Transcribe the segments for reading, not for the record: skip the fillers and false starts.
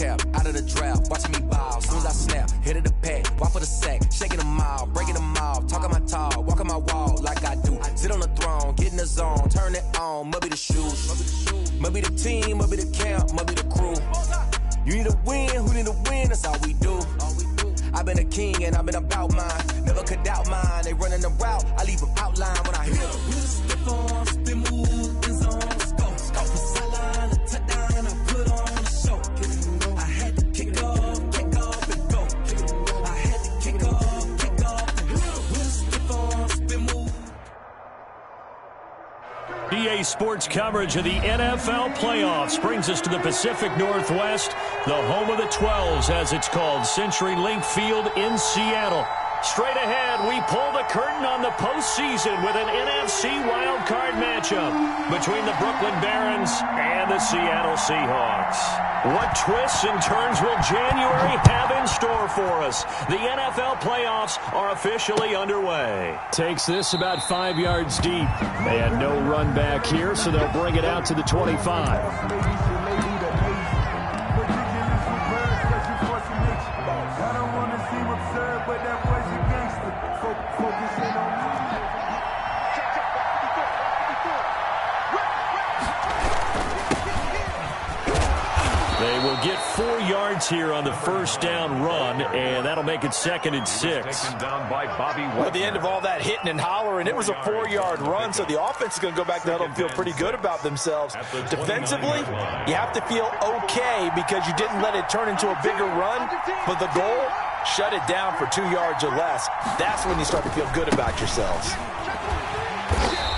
cap, out of the draft, watching me ball. Soon as I snap, hit of the pack, walk for the sack, shaking them all, breaking them off, talking my talk, walking my wall like I do. Sit on the throne, get in the zone, turn it on, must be the shoes, must be the team, must be the camp, must be the crew. You need a win, who need a win, that's all we do. I've been a king and I've been about mine, never could doubt mine. They running the route, I leave them outline when I hit them. Step on, spin move, in zone, scope, sideline, a touchdown, I put on a show. I had to kick off and go. I had to kick off and go. Step on, spin move. EA Sports coverage of the NFL playoffs brings us to the Pacific Northwest, the home of the 12s, as it's called, CenturyLink Field in Seattle. Straight ahead, we pull the curtain on the postseason with an NFC wildcard matchup between the Brooklyn Barons and the Seattle Seahawks. What twists and turns will January have in store for us? The NFL playoffs are officially underway. Takes this about 5 yards deep. They had no run back here, so they'll bring it out to the 25. They will get 4 yards here on the first down run, and that'll make it 2nd and 6. Well, at the end of all that hitting and hollering, it was a 4-yard run, so the offense is going to go back to huddle and feel pretty good about themselves. Defensively, you have to feel okay because you didn't let it turn into a bigger run, but the goal, shut it down for 2 yards or less. That's when you start to feel good about yourselves.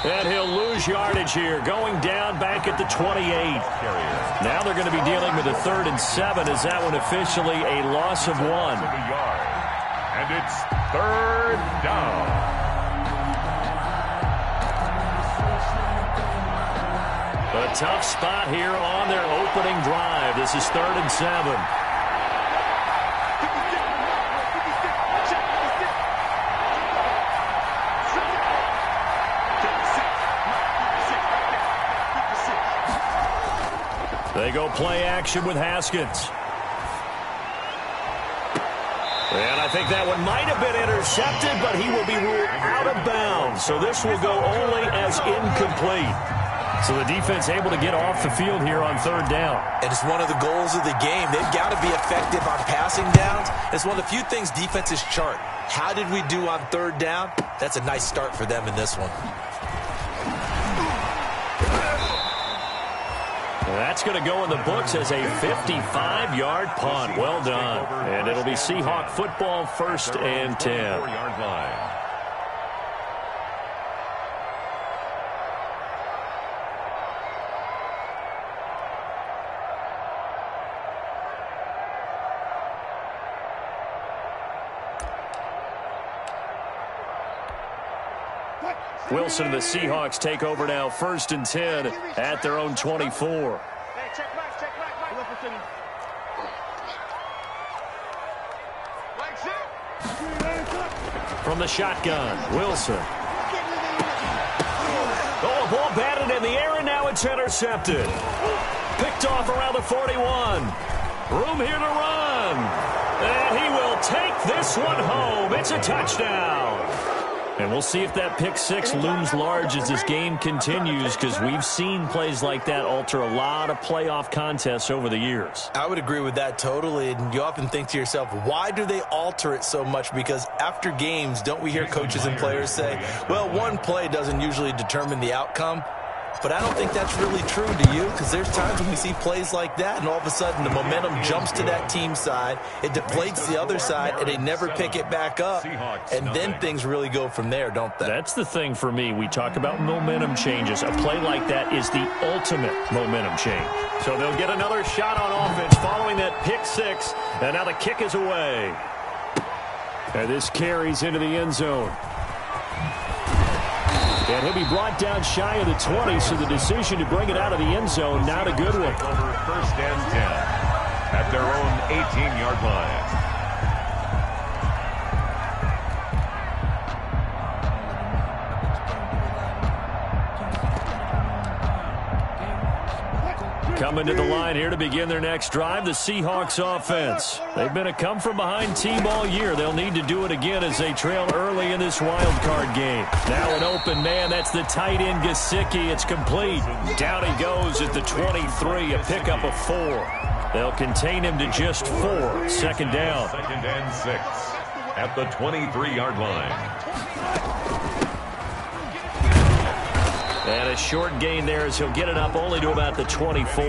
And he'll lose yardage here, going down back at the 28. Now they're going to be dealing with a 3rd and 7. Is that one officially a loss of 1? And it's 3rd down. A tough spot here on their opening drive. This is 3rd and 7. They go play action with Haskins. And I think that one might have been intercepted, but he will be ruled out of bounds. So this will go only as incomplete. So the defense able to get off the field here on 3rd down. And it's one of the goals of the game. They've got to be effective on passing downs. It's one of the few things defenses chart. How did we do on 3rd down? That's a nice start for them in this one. That's going to go in the books as a 55-yard punt. Well done. And it'll be Seahawk football, 1st and 10. Wilson and the Seahawks take over now, 1st and 10 at their own 24. From the shotgun, Wilson. Oh, ball batted in the air, and now it's intercepted. Picked off around the 41. Room here to run. And he will take this one home. It's a touchdown. And we'll see if that pick 6 looms large as this game continues, because we've seen plays like that alter a lot of playoff contests over the years. I would agree with that totally, and you often think to yourself, why do they alter it so much? Because after games, don't we hear coaches and players say, well, one play doesn't usually determine the outcome? But I don't think that's really true, do you? Because there's times when we see plays like that, and all of a sudden the momentum jumps to that team side, it deflates the other side, and they never pick it back up, and then things really go from there, don't they? That's the thing for me. We talk about momentum changes. A play like that is the ultimate momentum change. So they'll get another shot on offense following that pick 6, and now the kick is away. And this carries into the end zone. And he'll be brought down shy of the 20, so the decision to bring it out of the end zone, not a good one. Over 1st and 10 at their own 18-yard line. Coming to the line here to begin their next drive, the Seahawks offense. They've been a come-from-behind team all year. They'll need to do it again as they trail early in this wild card game. Now an open man. That's the tight end, Gesicki. It's complete. Down he goes at the 23, a pickup of 4. They'll contain him to just 4. Second down. 2nd and 6 at the 23-yard line. And a short gain there as he'll get it up only to about the 24.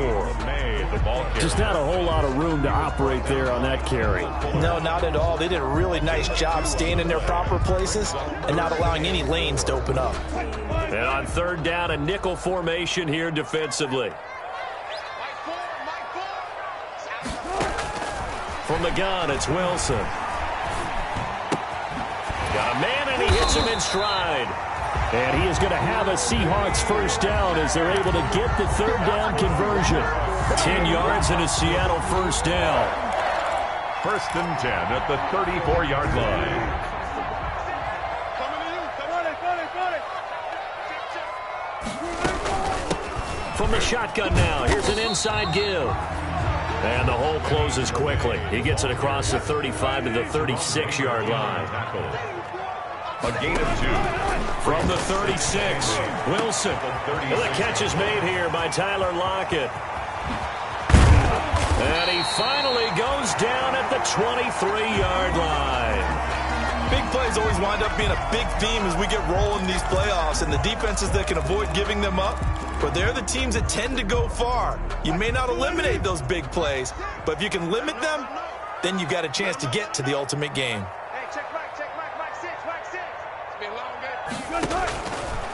Just not a whole lot of room to operate there on that carry. No, not at all. They did a really nice job staying in their proper places and not allowing any lanes to open up. And on 3rd down, a nickel formation here defensively. From the gun, it's Wilson. Got a man, and he hits him in stride. And he is going to have a Seahawks first down as they're able to get the 3rd down conversion. 10 yards and a Seattle first down. 1st and 10 at the 34-yard line. From the shotgun now, here's an inside give. And the hole closes quickly. He gets it across the 35 to the 36-yard line. A gain of 2. From the 36, Wilson. The catch is made here by Tyler Lockett. And he finally goes down at the 23-yard line. Big plays always wind up being a big theme as we get rolling in these playoffs, and the defenses that can avoid giving them up, but they're the teams that tend to go far. You may not eliminate those big plays, but if you can limit them, then you've got a chance to get to the ultimate game.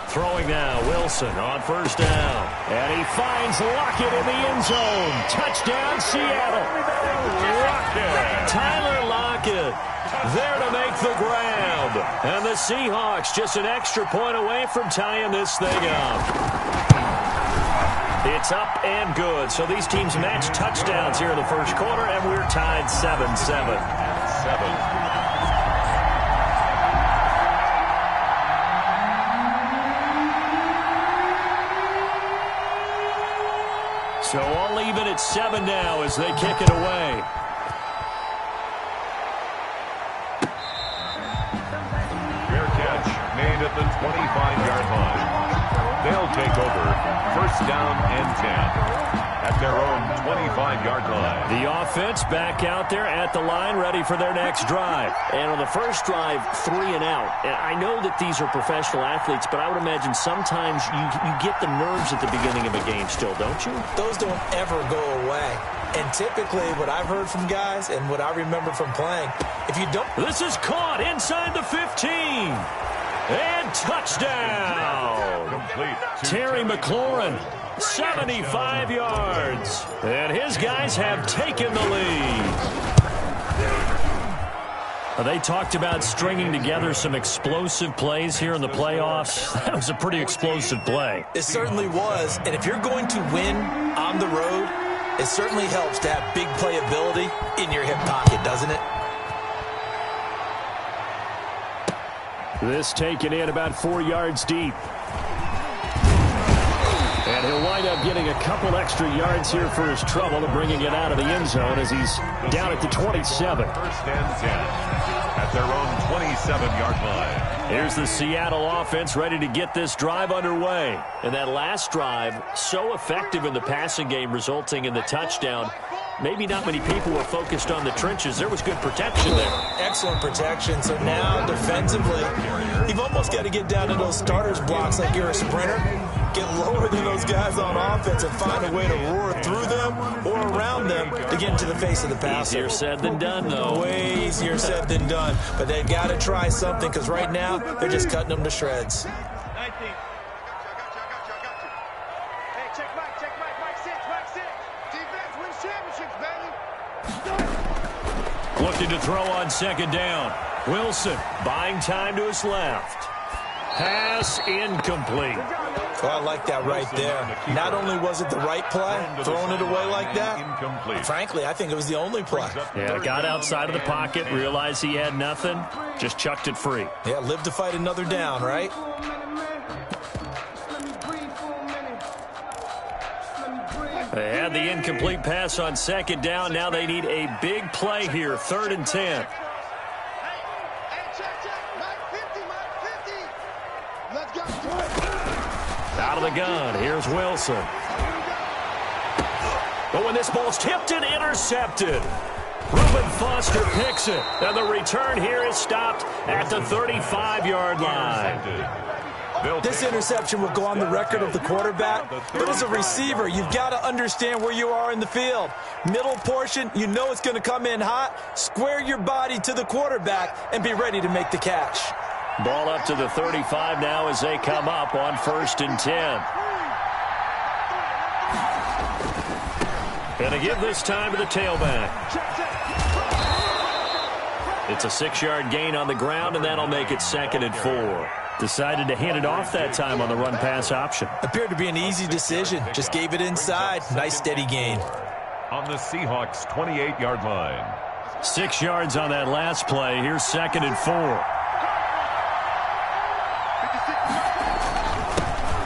Throwing now, Wilson on 1st down. And he finds Lockett in the end zone. Touchdown, Seattle. Lockett. Tyler Lockett there to make the grab. And the Seahawks just an extra point away from tying this thing up. It's up and good. So these teams match touchdowns here in the first quarter, and we're tied 7-7. 7. So all even at 7 now as they kick it away. Fair catch made at the 25-yard line. They'll take over 1st down and 10 at their own 25-yard line. The offense back out there at the line, ready for their next drive. And on the first drive, 3 and out. And I know that these are professional athletes, but I would imagine sometimes you get the nerves at the beginning of a game still, don't you? Those don't ever go away. And typically what I've heard from guys and what I remember from playing, if you don't... This is caught inside the 15. And touchdown. Complete. Terry McLaurin, 75 yards. And his guys have taken the lead. They talked about stringing together some explosive plays here in the playoffs. That was a pretty explosive play. It certainly was. And if you're going to win on the road, it certainly helps to have big playability in your hip pocket, doesn't it? This taken in about 4 yards deep. And he'll wind up getting a couple extra yards here for his trouble and bringing it out of the end zone as he's down at the 27. 1st and 10 at their own 27-yard line. Here's the Seattle offense ready to get this drive underway. And that last drive, so effective in the passing game, resulting in the touchdown. Maybe not many people were focused on the trenches. There was good protection there. Excellent protection. So now, defensively, you've almost got to get down to those starters blocks like you're a sprinter. Get lower than those guys on offense and find a way to roar through them or around them to get into the face of the passer. Easier said than done, though. Way easier said than done. But they've got to try something because right now they're just cutting them to shreds. Looking to throw on 2nd down. Wilson buying time to his left. Pass incomplete. Well, I like that right there. Not only was it the right play, throwing it away like that, frankly, I think it was the only play. Yeah, got outside of the pocket, realized he had nothing, just chucked it free. Yeah, live to fight another down, right? They had the incomplete pass on second down. Now they need a big play here, 3rd and 10. Out of the gun, here's Wilson. But when this ball's tipped and intercepted, Reuben Foster picks it. And the return here is stopped at the 35-yard line. This interception will go on the record of the quarterback, but as a receiver, you've got to understand where you are in the field. Middle portion, you know it's going to come in hot. Square your body to the quarterback and be ready to make the catch. Ball up to the 35 now as they come up on 1st and 10. Going to give this time to the tailback. It's a 6-yard gain on the ground, and that'll make it 2nd and 4. Decided to hand it off that time on the run-pass option. Appeared to be an easy decision. Just gave it inside. Nice, steady gain. On the Seahawks' 28-yard line. 6 yards on that last play. Here's 2nd and 4.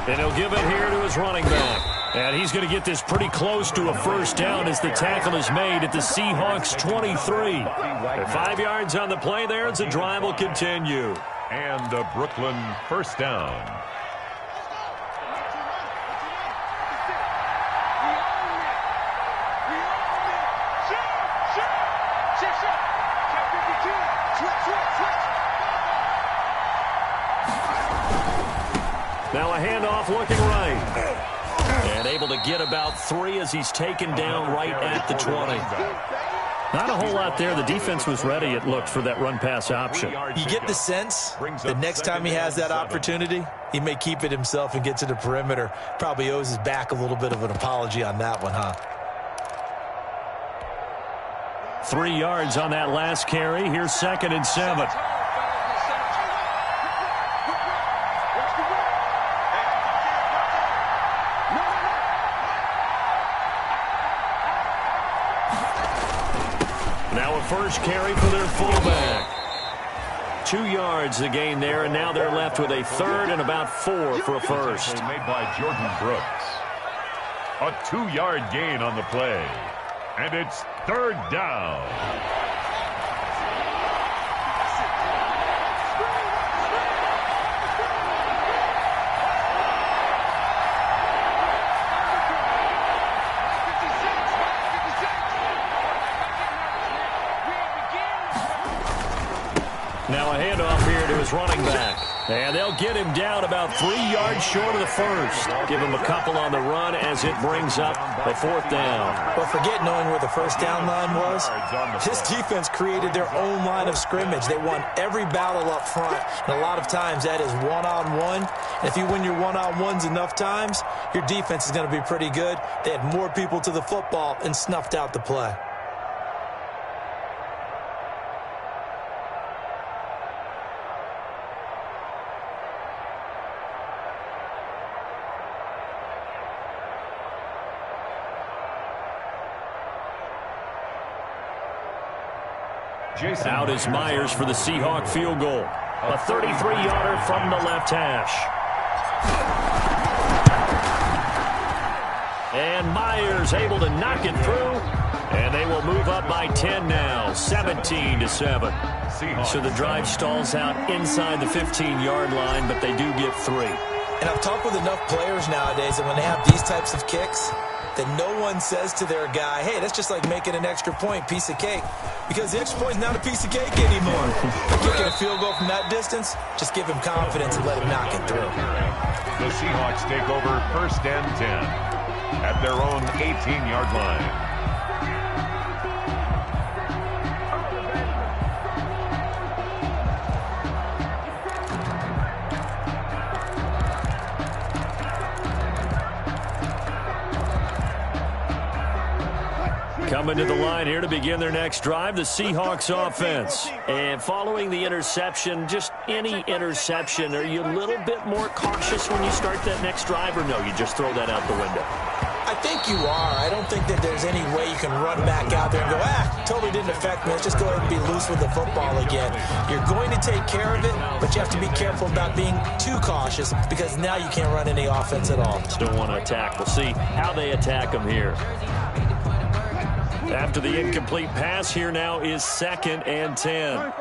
And he'll give it here to his running back. And he's going to get this pretty close to a first down as the tackle is made at the Seahawks' 23. And 5 yards on the play there as the drive will continue. And a Brooklyn first down. Now a handoff looking right. And able to get about 3 as he's taken down right at the 20. Not a whole lot there. The defense was ready, it looked, for that run-pass option. You get the sense that next time he has that opportunity, he may keep it himself and get to the perimeter. Probably owes his back a little bit of an apology on that one, huh? 3 yards on that last carry. Here's 2nd and 7. First carry for their fullback. 2 yards the gain there, and now they're left with a 3rd and about 4 for a first. Made by Jordan Brooks. A 2-yard gain on the play. And it's 3rd down. Now a handoff here to his running back. And they'll get him down about 3 yards short of the first. Give him a couple on the run as it brings up a 4th down. Well, forget knowing where the first down line was. This defense created their own line of scrimmage. They won every battle up front. And a lot of times that is one-on-one. And if you win your one-on-ones enough times, your defense is going to be pretty good. They had more people to the football and snuffed out the play. Out is Myers for the Seahawk field goal. A 33-yarder from the left hash. And Myers able to knock it through. And they will move up by 10 now, 17-7. So the drive stalls out inside the 15-yard line, but they do get 3. And I've talked with enough players nowadays that when they have these types of kicks, that no one says to their guy, hey, that's just like making an extra point, piece of cake. Because the extra point is not a piece of cake anymore. Kicking a field goal from that distance, just give him confidence and let him knock it through. The Seahawks take over 1st and 10 at their own 18-yard line. Coming to the line here to begin their next drive, the Seahawks offense. And following the interception, just any interception, are you a little bit more cautious when you start that next drive, or no, you just throw that out the window? I think you are. I don't think that there's any way you can run back out there and go, totally didn't affect me. Let's just go ahead and be loose with the football again. You're going to take care of it, but you have to be careful about being too cautious because now you can't run any offense at all. Still want to attack. We'll see how they attack him here. After the incomplete pass, here now is 2nd and 10.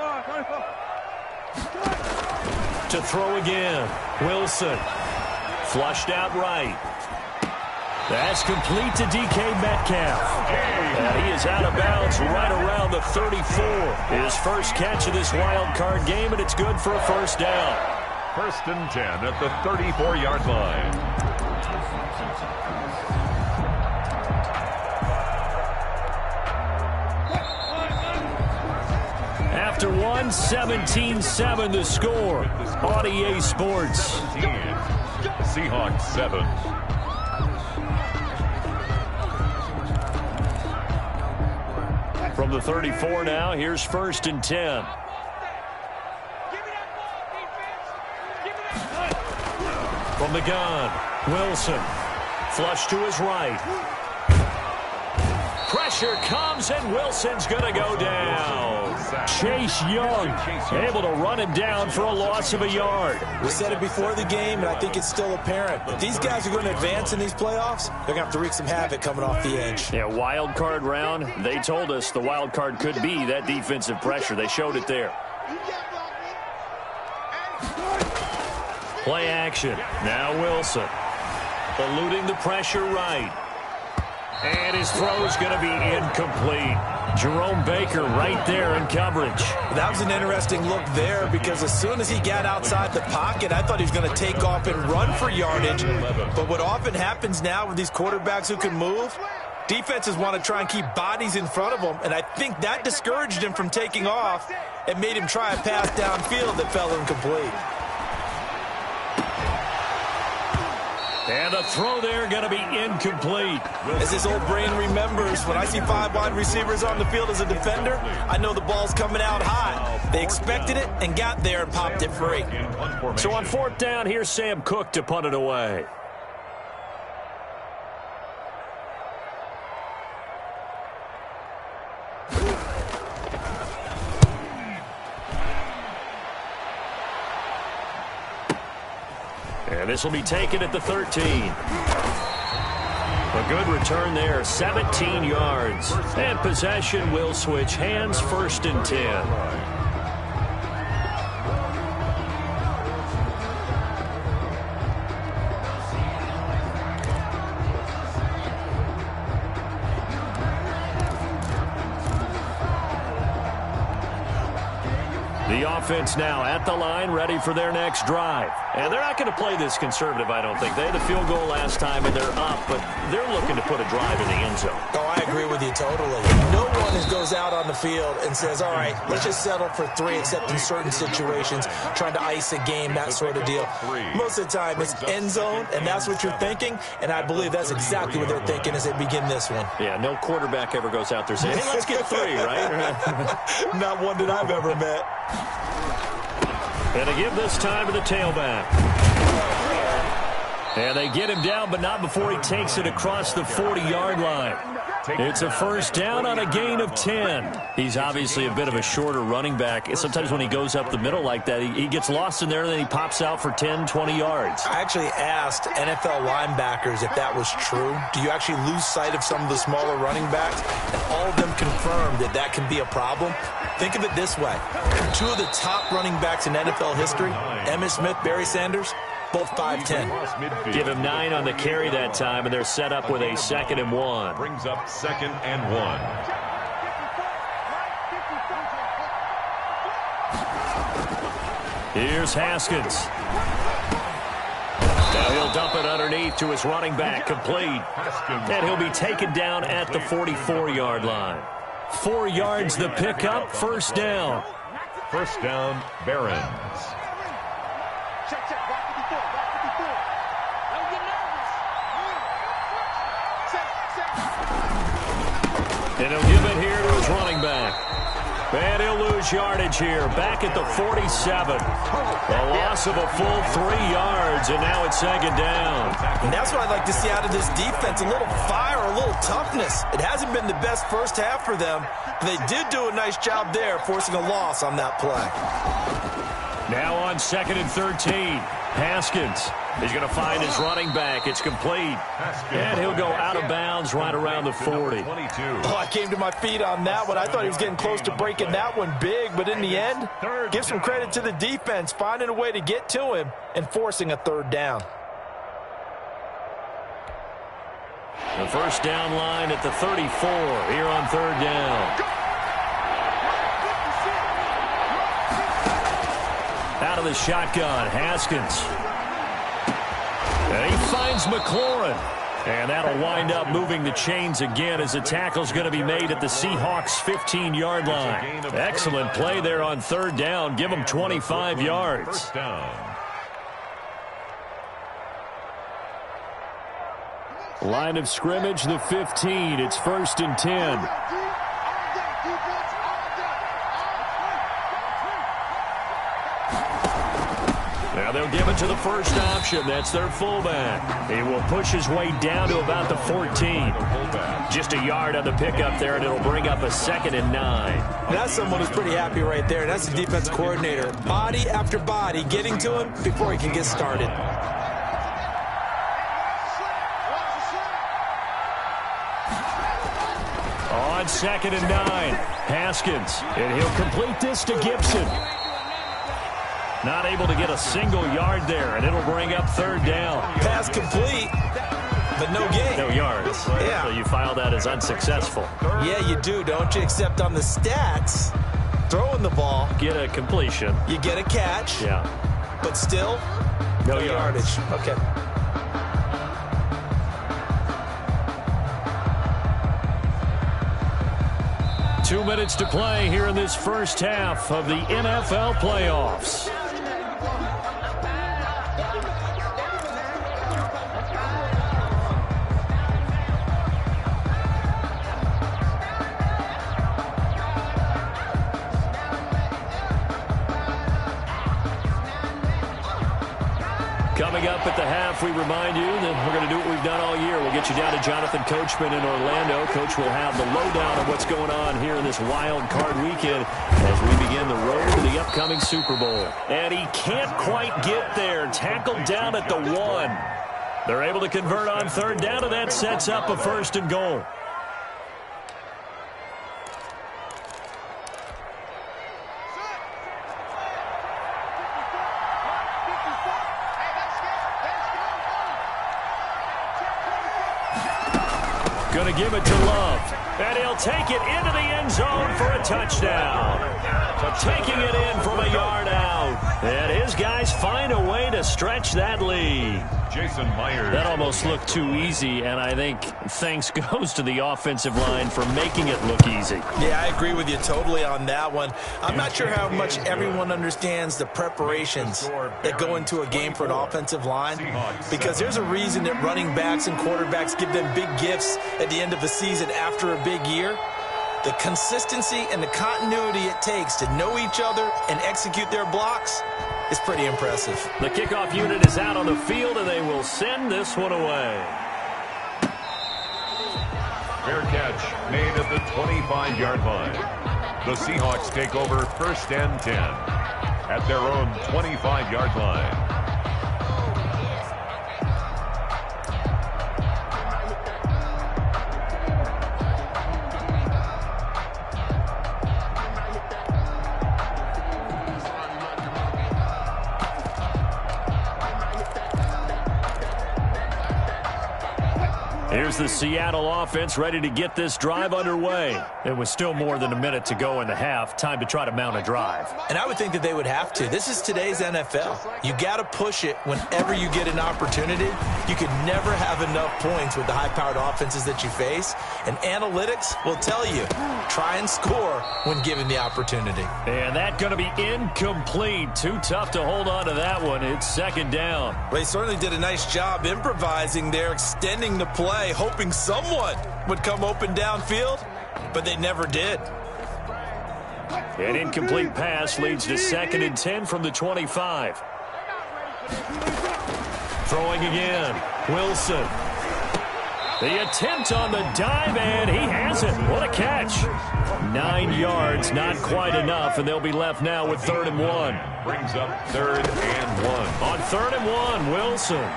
To throw again. Wilson. Flushed out right. That's complete to DK Metcalf. And he is out of bounds right around the 34. His first catch of this wild card game, and it's good for a first down. 1st and 10 at the 34-yard line. After one, 17-7 the score on EA Sports. Seahawks 7. From the 34 now, here's 1st and 10. From the gun, Wilson. Flush to his right. Pressure comes, and Wilson's going to go down. Chase Young able to run him down for a loss of a yard. We said it before the game, and I think it's still apparent. If these guys are going to advance in these playoffs, they're going to have to wreak some havoc coming off the edge. Yeah, wild card round. They told us the wild card could be that defensive pressure. They showed it there. Play action. Now Wilson. Eluding the pressure right. And his throw's going to be incomplete. Jerome Baker right there in coverage. That was an interesting look there because as soon as he got outside the pocket, I thought he was going to take off and run for yardage. But what often happens now with these quarterbacks who can move, defenses want to try and keep bodies in front of them, and I think that discouraged him from taking off and made him try a pass downfield that fell incomplete. And the throw there going to be incomplete. As this old brain remembers, when I see 5 wide receivers on the field as a defender, I know the ball's coming out hot. They expected it and got there and popped it free. So on 4th down, here's Sam Cook to punt it away. And this will be taken at the 13. A good return there, 17 yards. And possession will switch hands, 1st and 10. The offense now at the line, ready for their next drive. And they're not going to play this conservative, I don't think. They had a field goal last time, and they're up, but they're looking to put a drive in the end zone. Oh, I agree with you totally. No one goes out on the field and says, all right, let's just settle for 3, except in certain situations, trying to ice a game, that sort of deal. Most of the time, it's end zone, and that's what you're thinking, and I believe that's exactly what they're thinking as they begin this one. Yeah, no quarterback ever goes out there saying, hey, let's get 3, right? Not one that I've ever met. And they give this time to the tailback. And they get him down, but not before he takes it across the 40-yard line. It's a first down on a gain of 10. He's obviously a bit of a shorter running back. Sometimes when he goes up the middle like that, he gets lost in there, and then he pops out for 10, 20 yards. I actually asked NFL linebackers if that was true. Do you actually lose sight of some of the smaller running backs? And all of them confirmed that that can be a problem. Think of it this way. 2 of the top running backs in NFL history, Emmitt Smith, Barry Sanders, both 5'10". Give him 9 on the carry that time, and they're set up with a 2nd and 1. Brings up 2nd and 1. Here's Haskins. Now he'll dump it underneath to his running back, complete. And he'll be taken down at the 44-yard line. 4 yards the pickup, first down. First down, Barons. And he'll give it here to his running back. And he'll lose yardage here, back at the 47. A loss of a full 3 yards, and now it's second down. And that's what I'd like to see out of this defense, a little fire, a little toughness. It hasn't been the best first half for them, but they did do a nice job there, forcing a loss on that play. Now on 2nd and 13, Haskins is going to find his running back. It's complete. And he'll go out of bounds right around the 40. Oh, I came to my feet on that one. I thought he was getting close to breaking that one big, but in the end, give some credit to the defense, finding a way to get to him and forcing a third down. The first down line at the 34 here on third down. Out of the shotgun, Haskins. And he finds McLaurin. And that'll wind up moving the chains again as the tackle's going to be made at the Seahawks' 15-yard line. Excellent play there on third down. Give them 25 yards. Line of scrimmage, the 15. It's 1st and 10. Now they'll give it to the first option. That's their fullback. He will push his way down to about the 14. Just a yard on the pickup there, and it'll bring up a 2nd and 9. That's someone who's pretty happy right there. That's the defense coordinator. Body after body getting to him before he can get started. On 2nd and 9, Haskins. And he'll complete this to Gibson. Not able to get a single yard there, and it'll bring up third down. Pass complete, but no gain. No yards. Yeah. So you file that as unsuccessful. Yeah, you do, don't you? Except on the stats, throwing the ball. Get a completion. You get a catch. Yeah. But still, no yardage. Okay. Two minutes to play here in this first half of the NFL playoffs. Coming up at the half, we remind you that we're going to do what we've done all year. We'll get you down to Jonathan Coachman in Orlando. Coach will have the lowdown of what's going on here in this wild card weekend as we begin the road to the upcoming Super Bowl. And he can't quite get there. Tackled down at the 1. They're able to convert on third down, and that sets up a 1st and goal. Going to give it to Love. And he'll take it into the end zone for a touchdown. Taking it in from a yard out. And his guys find a way to stretch that lead. Jason Myers. That almost looked too easy, and I think thanks goes to the offensive line for making it look easy. Yeah, I agree with you totally on that one. I'm not sure how much everyone understands the preparations that go into a game for an offensive line, because there's a reason that running backs and quarterbacks give them big gifts at the end of the season after a big year. The consistency and the continuity it takes to know each other and execute their blocks is pretty impressive. The kickoff unit is out on the field, and they will send this one away. Fair catch made at the 25-yard line. The Seahawks take over 1st and 10 at their own 25-yard line. Here's the Seattle offense ready to get this drive underway. It was still more than a minute to go in the half. Time to try to mount a drive. And I would think that they would have to. This is today's NFL. You got to push it whenever you get an opportunity. You can never have enough points with the high-powered offenses that you face. And analytics will tell you, try and score when given the opportunity. And that's going to be incomplete. Too tough to hold on to that one. It's 2nd down. Well, they certainly did a nice job improvising there, extending the play, hoping someone would come open downfield, but they never did. An incomplete pass leads to 2nd and 10 from the 25. Throwing again. Wilson. The attempt on the dive, and he has it. What a catch. 9 yards, not quite enough, and they'll be left now with 3rd and 1. Brings up 3rd and 1. On 3rd and 1, Wilson.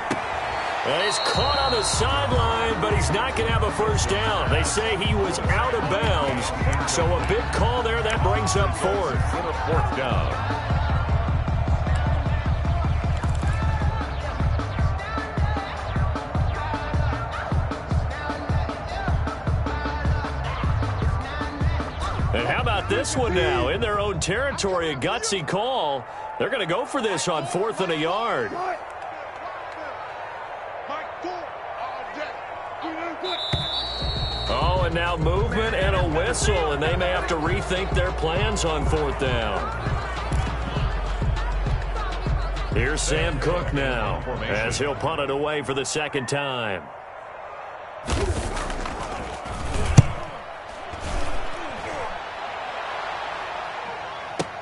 He's caught on the sideline, but he's not going to have a first down. They say he was out of bounds, so a big call there. That brings up 4th. 4th down. And how about this one now? In their own territory, a gutsy call. They're going to go for this on 4th and a yard. Oh, and now movement and a whistle, and they may have to rethink their plans on 4th down. Here's Sam Cook now, as he'll punt it away for the 2nd time.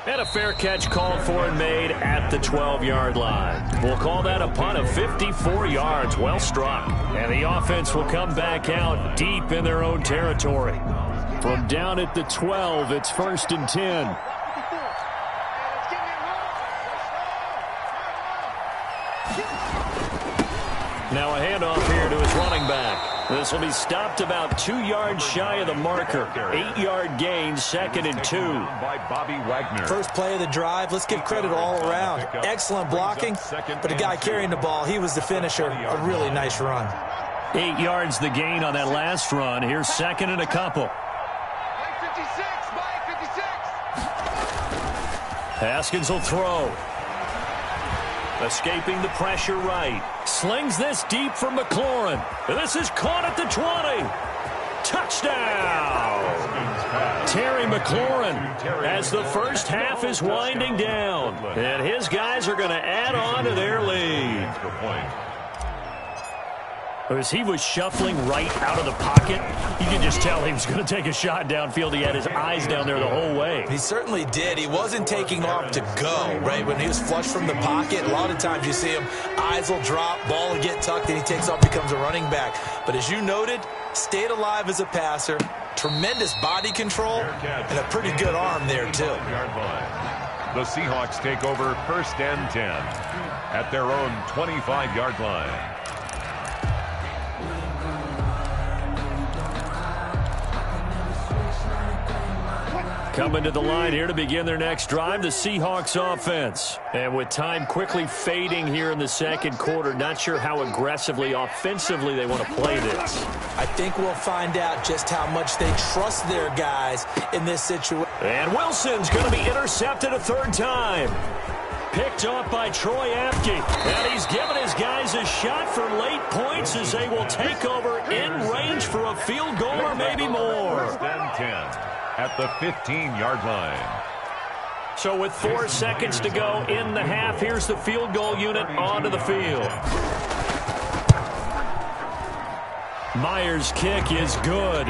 And a fair catch called for and made at the 12-yard line. We'll call that a punt of 54 yards. Well struck. And the offense will come back out deep in their own territory. From down at the 12, it's 1st and 10. Now a handoff here to his running back. This will be stopped about 2 yards shy of the marker. 8-yard gain, 2nd and 2. By Bobby Wagner. First play of the drive. Let's give credit all around. Excellent blocking, but the guy carrying the ball, he was the finisher. A really nice run. 8 yards the gain on that last run. Here's 2nd and a couple. Haskins will throw. Escaping the pressure right. Slings this deep for McLaurin. This is caught at the 20. Touchdown! Terry McLaurin as the first half is winding down. And his guys are going to add on to their lead. As he was shuffling right out of the pocket, you could just tell he was going to take a shot downfield. He had his eyes down there the whole way. He certainly did. He wasn't taking off to go, right? When he was flush from the pocket, a lot of times you see him, eyes will drop, ball will get tucked, and he takes off, becomes a running back. But as you noted, stayed alive as a passer, tremendous body control, and a pretty good arm there, too. The Seahawks take over 1st and 10 at their own 25-yard line. Coming to the line here to begin their next drive, the Seahawks offense. And with time quickly fading here in the 2nd quarter, not sure how aggressively, offensively they want to play this. I think we'll find out just how much they trust their guys in this situation. And Wilson's going to be intercepted a 3rd time. Picked off by Troy Apke. And he's given his guys a shot for late points as they will take over in range for a field goal or maybe more. 1st and 10. At the 15-yard line. So with 4 seconds to go in the half, here's the field goal unit onto the field. Myers' kick is good.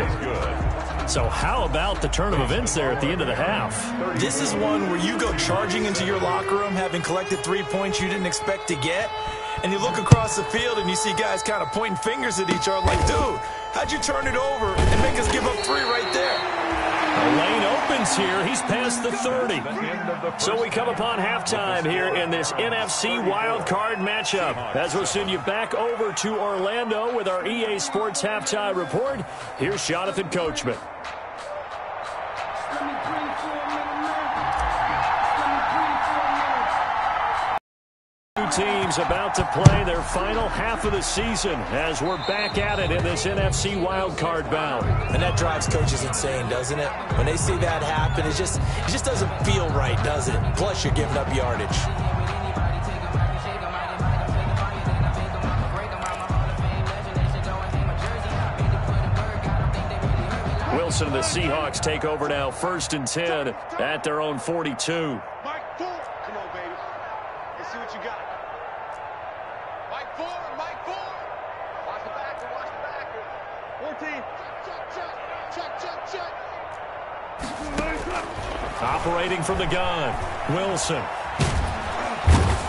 So how about the turn of events there at the end of the half? This is one where you go charging into your locker room having collected 3 points you didn't expect to get, and you look across the field and you see guys kind of pointing fingers at each other like, dude, how'd you turn it over and make us give up 3 right there? The lane opens here. He's past the 30. So we come upon halftime here in this NFC wildcard matchup. As we'll send you back over to Orlando with our EA Sports Halftime Report, here's Jonathan Coachman. Teams about to play their final half of the season as we're back at it in this NFC wildcard bout. And that drives coaches insane, doesn't it? When they see that happen, it just doesn't feel right, does it? Plus, you're giving up yardage. Wilson and the Seahawks take over now, 1st and 10 at their own 42. Operating from the gun, Wilson.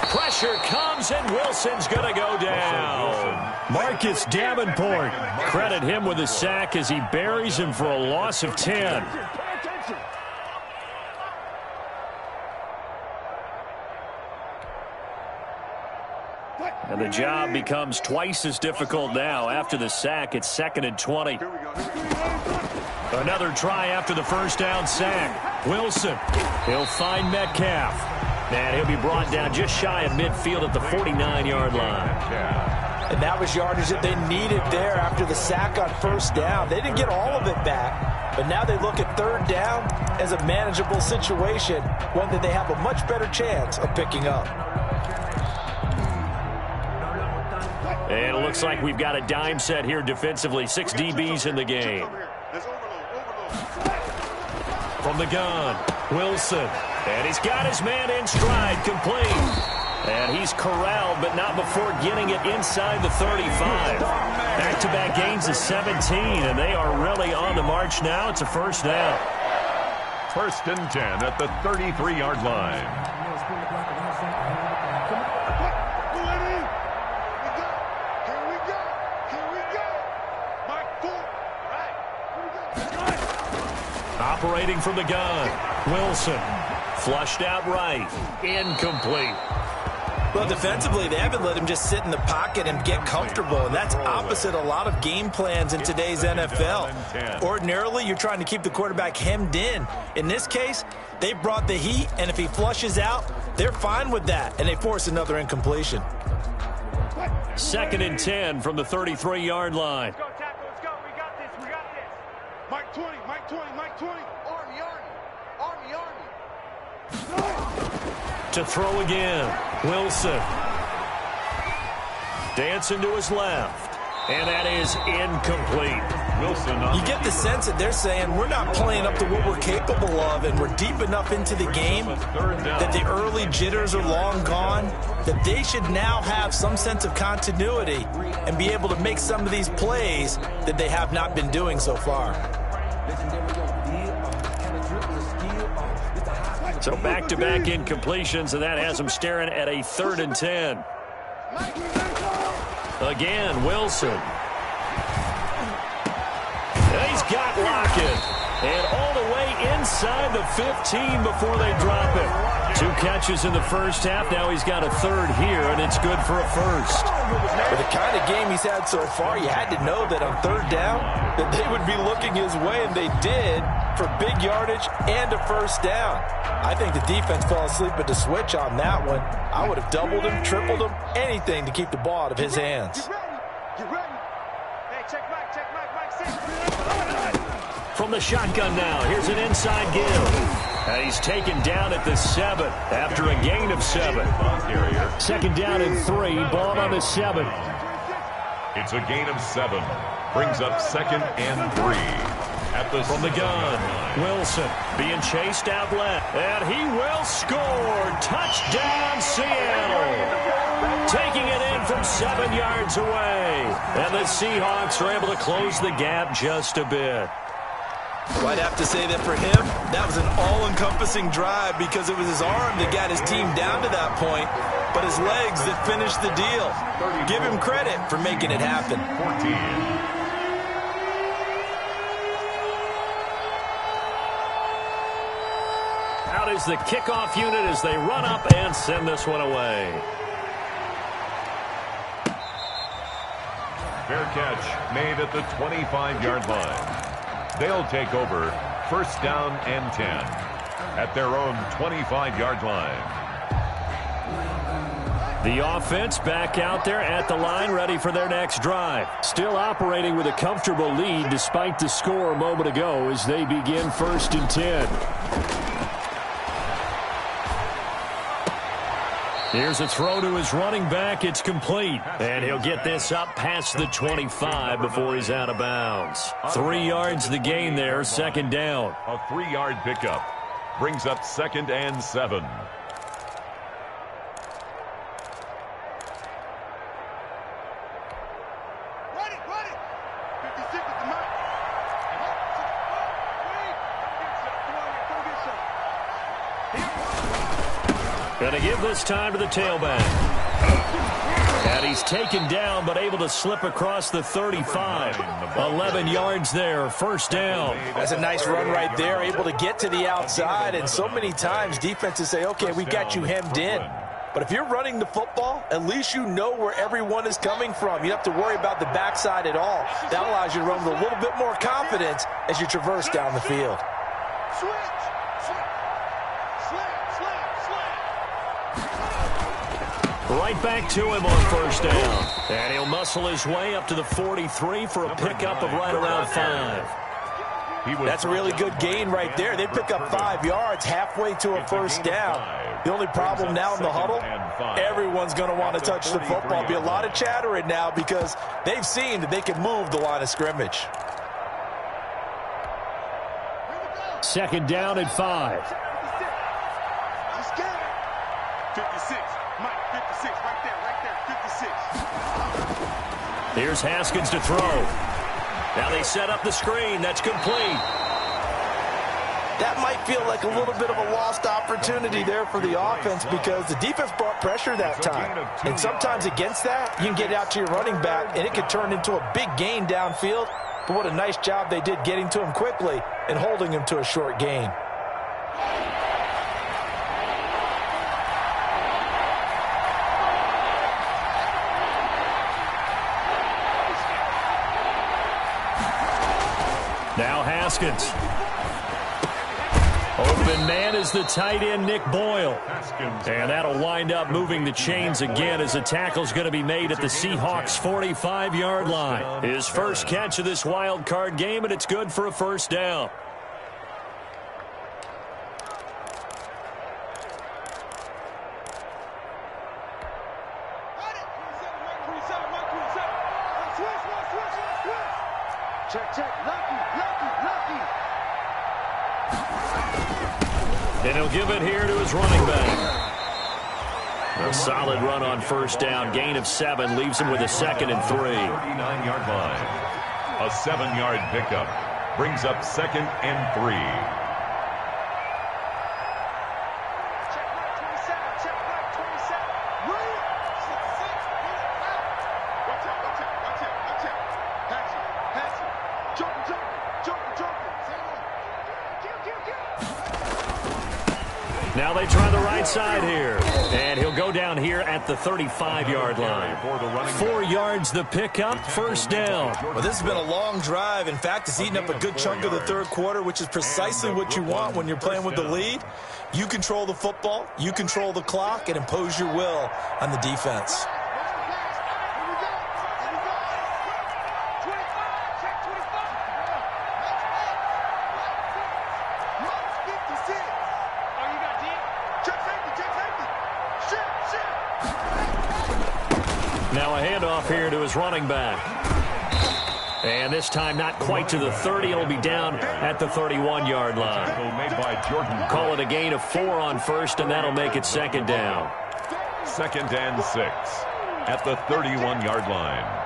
Pressure comes, and Wilson's going to go down. Marcus Davenport. Credit him with a sack as he buries him for a loss of 10. And the job becomes twice as difficult now. After the sack, it's 2nd and 20. Another try after the first down sack. Wilson. He'll find Metcalf. And he'll be brought down just shy of midfield at the 49-yard line. And that was yardage that they needed there after the sack on first down. They didn't get all of it back, but now they look at third down as a manageable situation, one that they have a much better chance of picking up. And it looks like we've got a dime set here defensively. 6 DBs in the game. From the gun, Wilson. And he's got his man in stride, complete. And he's corralled, but not before getting it inside the 35. Back-to-back gains of 17, and they are really on the march now. It's a first down. 1st and 10 at the 33-yard line. Operating from the gun, Wilson. Flushed out right. Incomplete. Well, defensively, they haven't let him just sit in the pocket and get comfortable, and that's opposite a lot of game plans in today's NFL. Ordinarily, you're trying to keep the quarterback hemmed in. In this case, they brought the heat, and if he flushes out, they're fine with that, and they force another incompletion. 2nd and 10 from the 33-yard line. Let's go, tackle. Let's go. We got this. We got this. Mike 20, Mike 20, Mike 20. Army, Army. Army, Army. To throw again, Wilson. Dancing to his left. And that is incomplete. Wilson. You get the sense that they're saying we're not playing up to what we're capable of, and we're deep enough into the game that the early jitters are long gone, that they should now have some sense of continuity and be able to make some of these plays that they have not been doing so far. So back-to-back incompletions, and that has them staring at a 3rd and 10. Again, Wilson. And he's got Lockett. And all the way inside the 15 before they drop him. 2 catches in the first half. Now he's got a 3rd here, and it's good for a first. With the kind of game he's had so far, you had to know that on 3rd down that they would be looking his way, and they did, for big yardage and a first down. I think the defense fell asleep at the switch on that one. I would have doubled him, tripled him, anything to keep the ball out of his hands. Get ready. Hey, check Mike, Mike 6. From the shotgun now, here's an inside give. And he's taken down at the 7 after a gain of 7. 2nd down and 3, ball on the 7. It's a gain of 7. Brings up 2nd and 3. From the gun, Wilson being chased out left, and he will score. Touchdown, Seattle. Taking it in from 7 yards away. And the Seahawks are able to close the gap just a bit. Well, I'd have to say that for him, that was an all-encompassing drive because it was his arm that got his team down to that point, but his legs that finished the deal. Give him credit for making it happen. 14. Out is the kickoff unit as they run up and send this one away. Fair catch made at the 25-yard line. They'll take over 1st down and 10 at their own 25-yard line. The offense back out there at the line, ready for their next drive. Still operating with a comfortable lead despite the score a moment ago as they begin 1st and 10. Here's a throw to his running back. It's complete. And he'll get this up past the 25 before he's out of bounds. 3 yards the gain there, 2nd down. A 3-yard pickup brings up 2nd and 7. Run it. 56 at the mark. Gonna give this time to the tailback. And he's taken down, but able to slip across the 35. 11 yards there, first down. That's a nice run right there, able to get to the outside. And so many times defenses say, okay, we got you hemmed in. But if you're running the football, at least you know where everyone is coming from. You don't have to worry about the backside at all. That allows you to run with a little bit more confidence as you traverse down the field. Right back to him on first down. And he'll muscle his way up to the 43 for a pickup of right around 5. That's a really good gain right there. They pick up 5 yards halfway to a first down. The only problem now in the huddle, everyone's going to want to touch the football. There'll be a lot of chattering now because they've seen that they can move the line of scrimmage. Second down at 5. 56. Mike, 56. Right there. 56. Here's Haskins to throw. Now they set up the screen. That's complete. That might feel like a little bit of a lost opportunity there for the offense because the defense brought pressure that time. And sometimes against that, you can get out to your running back, and it could turn into a big gain downfield. But what a nice job they did getting to him quickly and holding him to a short gain. Now Haskins. Open man is the tight end, Nick Boyle. And that'll wind up moving the chains again as a tackle's going to be made at the Seahawks' 45-yard line. His first catch of this wild card game, and it's good for a first down. And he'll give it here to his running back. A solid run on first down. Gain of 7 leaves him with a 2nd and 3. 39-yard line. A 7-yard pickup brings up 2nd and 3. Now they try the right side here. And he'll go down here at the 35-yard line. 4 yards the pickup, first down. Well, this has been a long drive. In fact, it's eaten up a good chunk of the third quarter, which is precisely what you want when you're playing with the lead. You control the football, you control the clock, and impose your will on the defense. Now a handoff here to his running back. And this time not quite to the 30. It'll be down at the 31-yard line. Call it a gain of 4 on first, and that'll make it 2nd down. 2nd and 6 at the 31-yard line.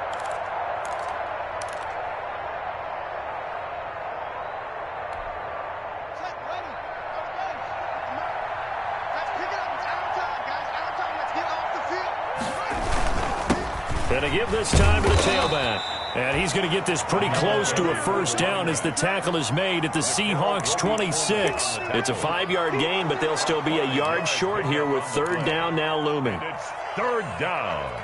Going to give this time to the tailback. And he's going to get this pretty close to a first down as the tackle is made at the Seahawks' 26. It's a 5-yard gain, but they'll still be a yard short here with 3rd down now looming. It's 3rd down.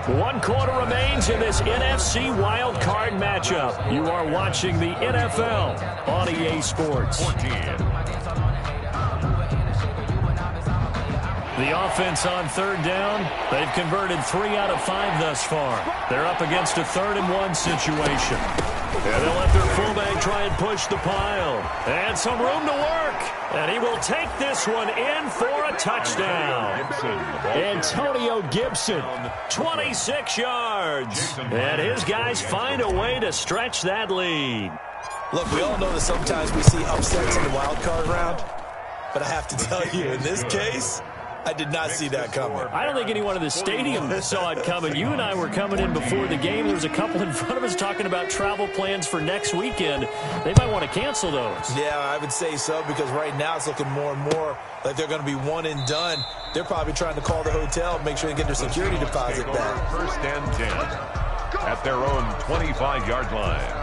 One quarter remains in this NFC wild card matchup. You are watching the NFL on EA Sports. 14. The offense on 3rd down. They've converted 3 out of 5 thus far. They're up against a 3rd and 1 situation. And they'll let their fullback try and push the pile. And some room to work. And he will take this one in for a touchdown. Antonio Gibson, 26 yards. And his guys find a way to stretch that lead. Look, we all know that sometimes we see upsets in the wild card round. But I have to tell you, in this case, I did not see that coming. I don't think anyone in the stadium saw it coming. You and I were coming in before the game. There was a couple in front of us talking about travel plans for next weekend. They might want to cancel those. Yeah, I would say so, because right now it's looking more and more like they're going to be one and done. They're probably trying to call the hotel and make sure they get their security deposit back. First and 10 at their own 25-yard line.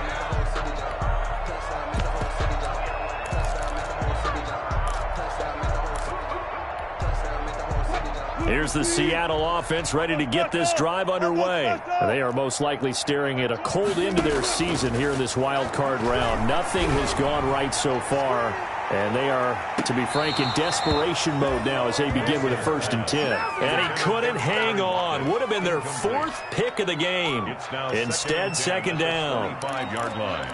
Here's the Seattle offense ready to get this drive underway. They are most likely staring at a cold end to their season here in this wild card round. Nothing has gone right so far, and they are, to be frank, in desperation mode now as they begin with a 1st and 10. And he couldn't hang on. Would have been their 4th pick of the game. Instead, 2nd down. 25-yard line.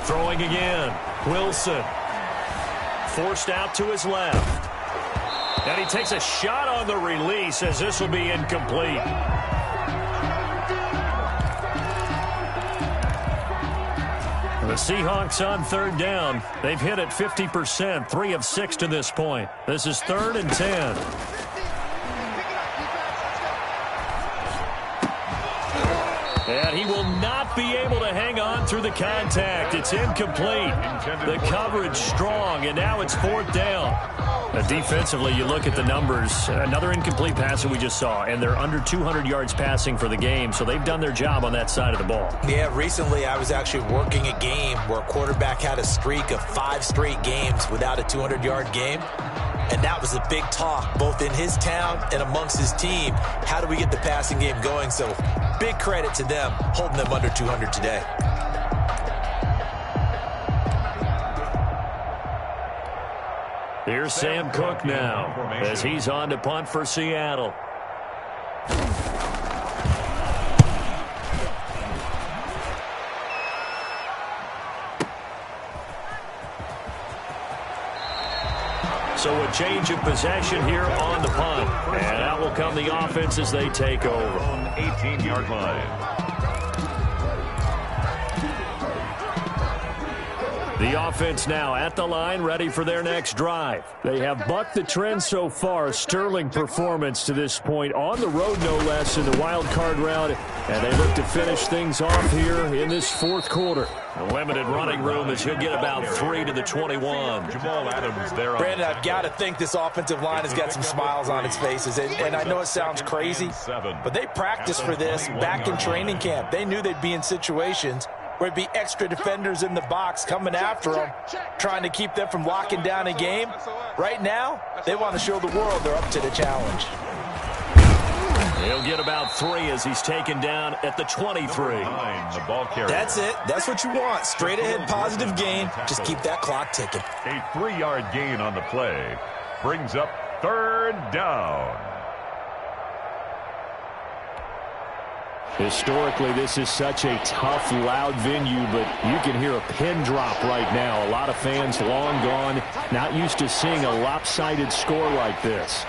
Throwing again. Wilson. Forced out to his left. And he takes a shot on the release as this will be incomplete. The Seahawks on 3rd down. They've hit it 50%, 3 of 6 to this point. This is 3rd and 10. And he will not be able to hang on through the contact. It's incomplete. The coverage strong, and now it's 4th down. Defensively, you look at the numbers. Another incomplete pass that we just saw, and they're under 200 yards passing for the game, so they've done their job on that side of the ball. Yeah, recently I was actually working a game where a quarterback had a streak of 5 straight games without a 200-yard game. And that was a big talk, both in his town and amongst his team. How do we get the passing game going? So big credit to them, holding them under 200 today. Here's Sam Cook now as he's on to punt for Seattle. So a change of possession here on the punt. And out will come the offense as they take over. On 18-yard line. The offense now at the line, ready for their next drive. They have bucked the trend so far. A sterling performance to this point. On the road, no less, in the wild card round. And they look to finish things off here in this 4th quarter. A limited running room as he'll get about 3 to the 21. Jamal Adams there. Brandon, I've got to think this offensive line has got some smiles on its faces. And I know it sounds crazy, but they practiced for this back in training camp. They knew they'd be in situations where it'd be extra defenders in the box coming after them, trying to keep them from locking down a game. Right now, they want to show the world they're up to the challenge. He'll get about 3 as he's taken down at the 23. The ball carrier. That's it. That's what you want. Straight ahead positive gain. Just keep that clock ticking. A 3-yard gain on the play brings up 3rd down. Historically, this is such a tough, loud venue, but you can hear a pin drop right now. A lot of fans long gone, not used to seeing a lopsided score like this.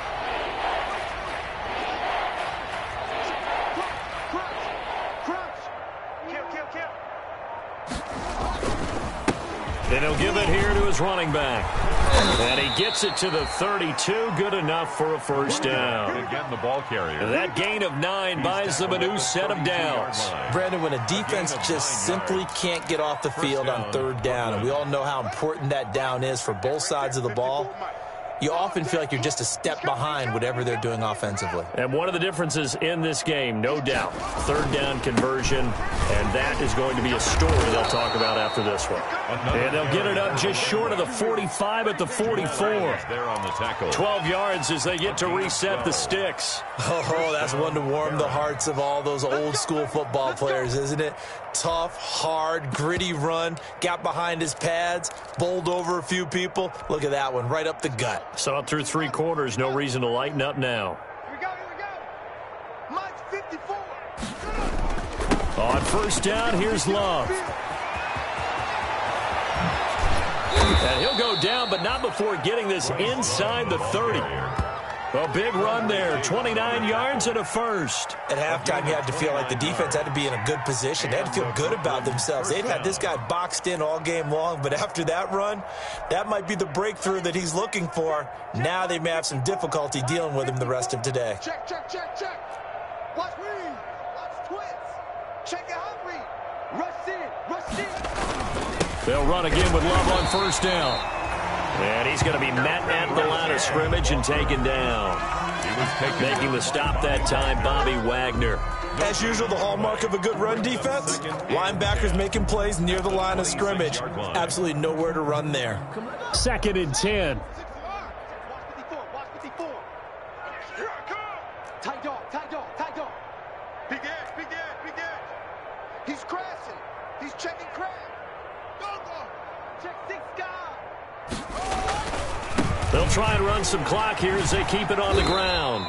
And he'll give it here to his running back. And he gets it to the 32. Good enough for a 1st down. Again, the ball carrier. That gain of 9 buys them a new set of downs. Brandon, when a defense just simply can't get off the field on 3rd down, and we all know how important that down is for both sides of the ball, you often feel like you're just a step behind whatever they're doing offensively. And one of the differences in this game, no doubt, third down conversion, and that is going to be a story they'll talk about after this one. And they'll get it up just short of the 45 at the 44. 12 yards as they get to reset the sticks. Oh, that's one to warm the hearts of all those old school football players, isn't it? Tough, hard, gritty run, got behind his pads, bowled over a few people. Look at that one, right up the gut. Saw it through 3 quarters, no reason to lighten up now. Here we go. Mike's 54. On first down, here's Love. And he'll go down, but not before getting this inside the 30. A big run there, 29 yards and a first. At halftime, you had to feel like the defense had to be in a good position. They had to feel good about themselves. They'd had this guy boxed in all game long, but after that run, that might be the breakthrough that he's looking for. Now they may have some difficulty dealing with him the rest of today. Check. Watch read. Watch twist. Check it out, read. Rush in. They'll run again with Love on first down. And he's going to be met at the line of scrimmage and taken down. Making the stop that time, Bobby Wagner. As usual, the hallmark of a good run defense, linebackers making plays near the line of scrimmage. Absolutely nowhere to run there. 2nd and 10. Watch 54. Here I come. Tight dog. Big edge. He's crashing. He's checking crash. Go. Check 6 guys. They'll try and run some clock here as they keep it on the ground.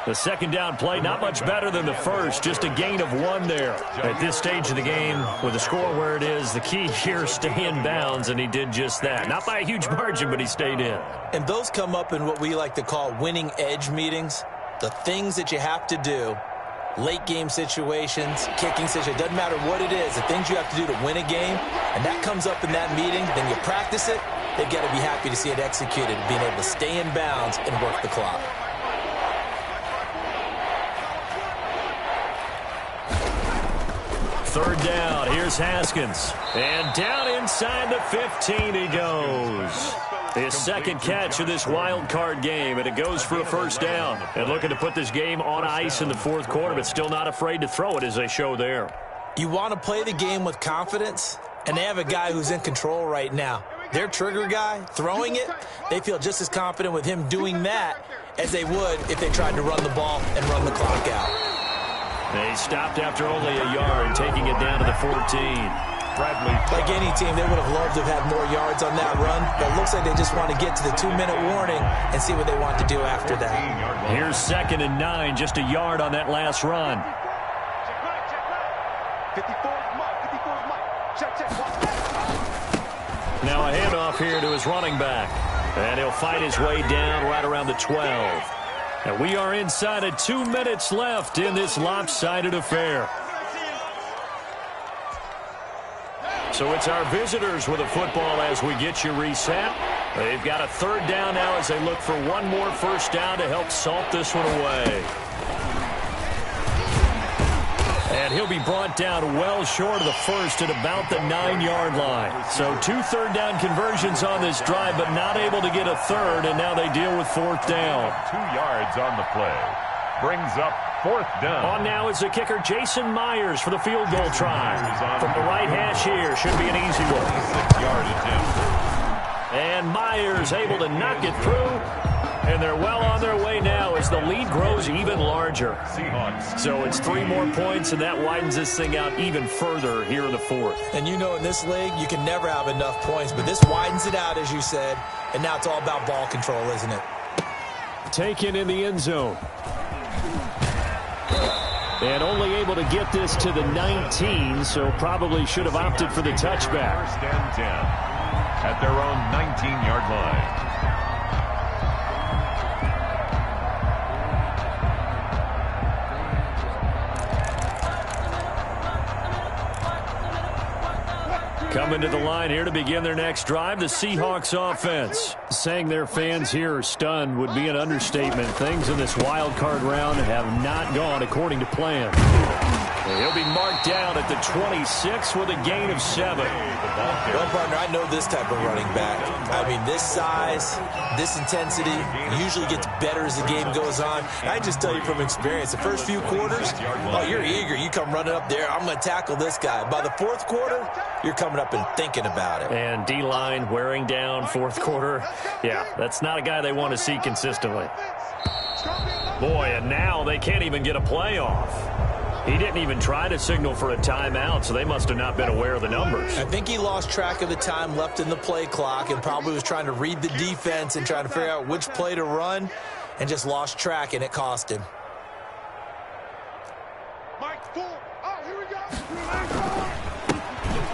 The second down play, not much better than the first, just a gain of 1 there. At this stage of the game, with the score where it is, the key here, stay in bounds, and he did just that. Not by a huge margin, but he stayed in. And those come up in what we like to call winning edge meetings. The things that you have to do, late game situations, kicking situations, doesn't matter what it is, the things you have to do to win a game, and that comes up in that meeting, then you practice it, they've got to be happy to see it executed, being able to stay in bounds and work the clock. Third down, here's Haskins. And down inside the 15 he goes. His second catch of this wild card game, and it goes for a first down. And looking to put this game on ice in the 4th quarter, but still not afraid to throw it as they show there. You want to play the game with confidence, and they have a guy who's in control right now. Their trigger guy, throwing it, they feel just as confident with him doing that as they would if they tried to run the ball and run the clock out. They stopped after only a yard, taking it down to the 14. Like any team, they would have loved to have had more yards on that run, but it looks like they just want to get to the 2-minute warning and see what they want to do after that. Here's 2nd and 9, just a yard on that last run. Check 54's Mike. Check. Now a handoff here to his running back, and he'll fight his way down right around the 12. And we are inside of 2 minutes left in this lopsided affair. So it's our visitors with a football as we get you reset. They've got a third down now as they look for one more first down to help salt this one away. And he'll be brought down well short of the first at about the 9-yard line. So 2 third down conversions on this drive, but not able to get a third, and now they deal with 4th down. 2 yards on the play. Brings up 4th down. On now is the kicker, Jason Myers, for the field goal try. From the right hash here, should be an easy one. 6-yard attempt. And Myers able to knock it through. And they're well on their way now as the lead grows even larger. Seahawks. So it's 3 more points, and that widens this thing out even further here in the 4th. And you know in this league, you can never have enough points, but this widens it out, as you said, and now it's all about ball control, isn't it? Taken in the end zone. And only able to get this to the 19, so probably should have opted for the touchback. 1st and 10 at their own 19-yard line. Coming to the line here to begin their next drive, the Seahawks offense. Saying their fans here are stunned would be an understatement. Things in this wild card round have not gone according to plan. He'll be marked down at the 26 with a gain of 7. Well, partner, I know this type of running back. I mean, this size, this intensity usually gets better as the game goes on. I just tell you from experience, the first few quarters, oh, you're eager. You come running up there, I'm going to tackle this guy. By the fourth quarter, you're coming up and thinking about it. And D-line wearing down fourth quarter. Yeah, that's not a guy they want to see consistently. Boy, and now they can't even get a play off. He didn't even try to signal for a timeout, so they must have not been aware of the numbers. I think he lost track of the time left in the play clock and probably was trying to read the defense and trying to figure out which play to run and just lost track, and it cost him.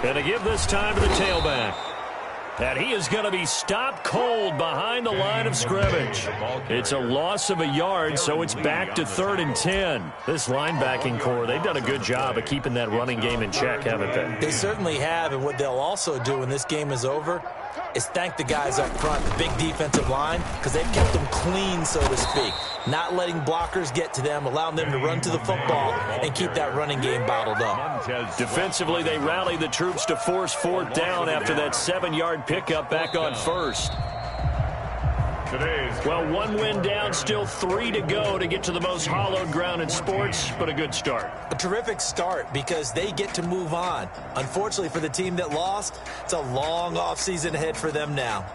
Going to give this time to the tailback. And he is going to be stopped cold behind the line of scrimmage. It's a loss of a yard, so it's back to 3rd and 10. This linebacking core, they've done a good job of keeping that running game in check, haven't they? They certainly have, and what they'll also do when this game is over is thank the guys up front, the big defensive line, because they've kept them clean, so to speak. Not letting blockers get to them, allowing them to run to the football and keep that running game bottled up. Defensively, they rallied the troops to force 4th down after that 7-yard pickup back on 1st. Well, 1 win down, still 3 to go to get to the most hallowed ground in sports, but a good start. A terrific start because they get to move on. Unfortunately for the team that lost, it's a long offseason ahead for them now.